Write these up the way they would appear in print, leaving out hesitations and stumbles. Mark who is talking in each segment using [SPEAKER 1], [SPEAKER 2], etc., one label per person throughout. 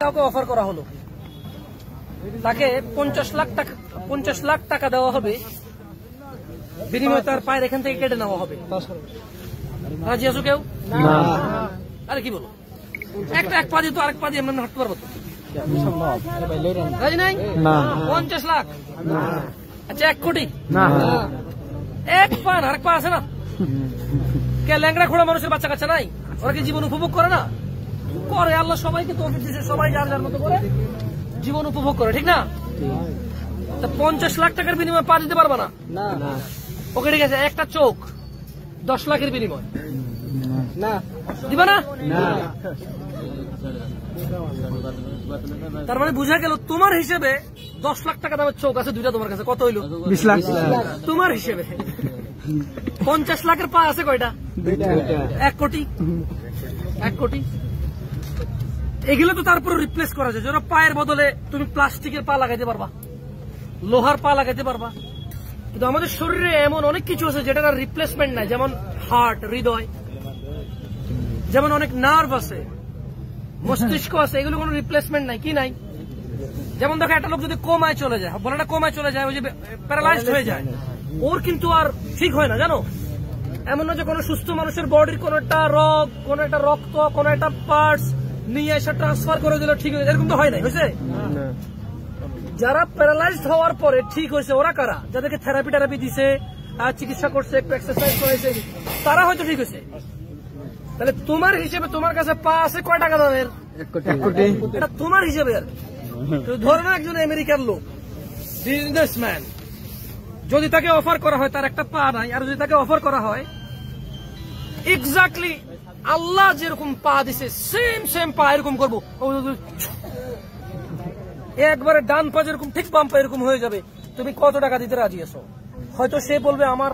[SPEAKER 1] কাউকে অফার করা হলো, তাকে 50 লাখ টাকা দেওয়া হবে, বিনিময়ে তার পায়ের এখান থেকে কেটে নেওয়া হবে। রাজি আছো কেউ? আরে কি বলো, এক পা দিয়ে তো আরেক পা দিয়ে এমনি হাঁটতে পারবো তো? রাজি নাই? 50 লাখ, আচ্ছা 1 কোটি, এক পা না আরেক পা আছে না? কে ল্যাংড়া খোড়া মানুষের বাচ্চা কাচ্চা নাই? ওরা কি জীবন উপভোগ করে না? করে। আল্লাহ সবাইকে তৌফিক দিয়েছে, সবাই যার যার মতো করে জীবন উপভোগ করে, ঠিক না? 50 লাখ টাকার বিনিময়ে পা দিতে পারবা না? ওকে ঠিক আছে, একটা চোখ 10 লাখের বিনিময় দিবা না? তার মানে বুঝা গেল তোমার হিসেবে 10 লাখ টাকা দামের চোখ আছে দুইটা, তোমার কাছে কত হইলো? 20 লাখ তোমার হিসেবে। 50 লাখের পা আছে কয়টা? 1 কোটি। 1 কোটি এগুলো তো তারপর রিপ্লেস করা যায়। যেন পায়ের বদলে তুমি প্লাস্টিকের পা লাগাইতে পারবা, লোহার পা লাগাইতে পারবা, কিন্তু আমাদের শরীরে এমন অনেক কিছু আছে যেটার রিপ্লেসমেন্ট নাই। যেমন হার্ট, হৃদয়, যেমন অনেক নার্ভ আছে, মস্তিষ্ক আছে, এগুলো কোনো রিপ্লেসমেন্ট নাই। কি নাই? যেমন দেখো একটা লোক যদি কোমায় চলে যায়, বলে না কোমায় চলে যায়, ওই যে প্যারালাইজড হয়ে যায়, ওর কিন্তু আর ঠিক হয় না, জানো? এমন না যে কোনো সুস্থ মানুষের বডির কোন একটা রোগ, কোন একটা রক্ত, কোন একটা পার্টস নিয়ে এসে ট্রান্সফার করে দিল ঠিক হয়ে, এরকম তো হয় নাই। হয়েছে? যারা প্যারালাইজড হওয়ার পরে ঠিক হয়েছে ওরা কারা? যাদেরকে থেরাপি দিছে, চিকিৎসা করছে, একটু এক্সারসাইজ করেছে, তারা হয়তো ঠিক হয়েছে। তাহলে তোমার হিসেবে তোমার কাছে পা আছে কয় টাকা দামের? 1 কোটি। এটা তোমার হিসেবে। আর ধরো না একজন আমেরিকার লোক, বিজনেসম্যান, যদি তাকে অফার করা হয় তার একটা পা নাই, আর যদি তাকে অফার করা হয় এক্স্যাক্টলি আল্লাহ যেরকম পা দিছে সেম পা এরকম করবো, একবারে ডান পা যেরকম ঠিক বাম পা এরকম হয়ে যাবে, তুমি কত টাকা দিতে রাজি আছো? হয়তো সে বলবে আমার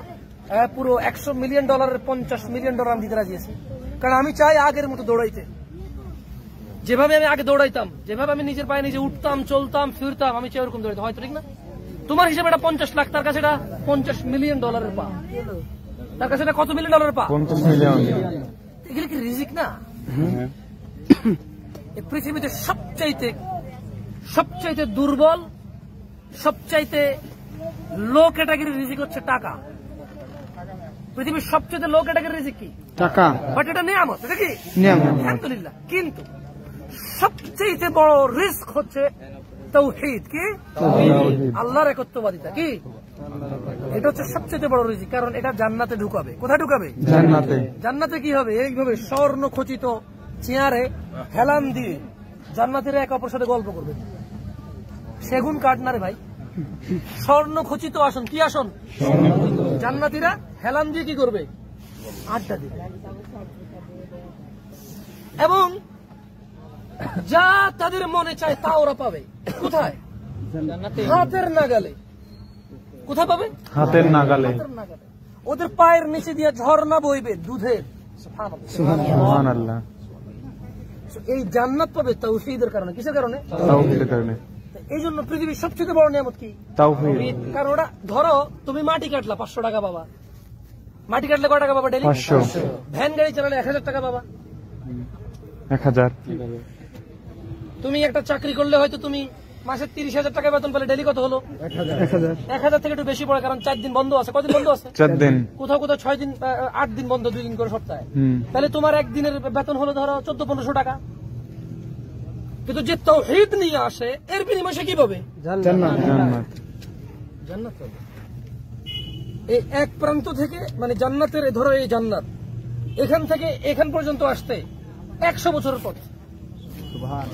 [SPEAKER 1] পুরো $100 মিলিয়ন, $50 মিলিয়ন আমি দিতে রাজি আছি, কারণ আমি চাই আগের মতো দৌড়াইতে, যেভাবে আমি আগে দৌড়াইতাম, যেভাবে আমি নিজের পায়ে নিজে উঠতাম, চলতাম, ফিরতাম, আমি চাই ওরকম দৌড়াইতে। হয়তো ঠিক না? তোমার হিসেবে এটা 50 লাখ, তার কাছে এটা $50 মিলিয়ন পা, তার কাছে এটা কত $মিলিয়ন পা? 50 মিলিয়ন। এগুলো কি রিজিক না? এই পৃথিবীতে সবচাইতে দুর্বল, সবচাইতে লো ক্যাটাগরির রিজিক হচ্ছে টাকা। পৃথিবীর সবচেয়ে লো ক্যাটাগরির রিজিক কি? টাকা। বাট এটা নিয়ামত, এটা কি নিয়ামত, আলহামদুলিল্লাহ। কিন্তু সবচেয়ে বড় রিস্ক হচ্ছে তাওহীদ। কি? আল্লাহর একত্ববাদিতা। কি? এটা হচ্ছে সবচেয়ে বড় রিজিক, কারণ এটা জান্নাতে ঢুকাবে। কোথায় ঢুকাবে? জান্নাতে। জান্নাতে কি হবে? এইভাবে স্বর্ণ খচিত চেয়ারে হেলান দিয়ে জান্নাতীরা একে অপরের সাথে গল্প করবে। সেগুন কাঠ না রে ভাই, স্বর্ণ খচিত আসন। কি আসন? জান্নাতীরা হেলান দিয়ে কি করবে? আড্ডা দিবে। এবং যা তাদের মনে চায় তা ওরা পাবে। কোথায়? হাতের নাগালে। কোথায় পাবে? হাতের নাগালে। ওদের পায়ের নিচে দিয়ে ঝর্ণা বইবে দুধের। সুবহানাল্লাহ। এই জান্নাত পাবে তাওহীদের কারণে। কিসের কারণে? তাওহীদের কারণে। এই জন্য পৃথিবীর সবচেয়ে বড় নিয়ামত কি? তাওহীদ। কারণ ওটা ধরো তুমি মাটি কাটলা, 500 টাকা পাবা। মাটি কাটলে কয় টাকা পাবা ডেইলি? 500। ভ্যান গাড়ি চালালে 1000 টাকা পাবা। 1000। তুমি একটা চাকরি করলে হয়তো তুমি মাসে 30,000 টাকা বেতন পেলে, ডেইলি কত হলো? 1000 থেকে একটু বেশি পড়ে, কারণ 4 দিন বন্ধ আছে। কদিন বন্ধ আছে? 4 দিন। কোথাও 6 দিন, 8 দিন বন্ধ, 2 দিন করে সপ্তাহে। তাহলে তোমার একদিনের বেতন হলো ধরো 1400-1500 টাকা। কিন্তু যে তাওহীদ নিয়ে আসে এর বিনিময়ে সে কি পাবে? জান্নাত। জান্নাত পাবে। এই এক প্রান্ত থেকে, মানে জান্নাতের, ধরো এই জান্নাত, এখান থেকে এখান পর্যন্ত আসতে 100 বছরের পথ। সুবহান।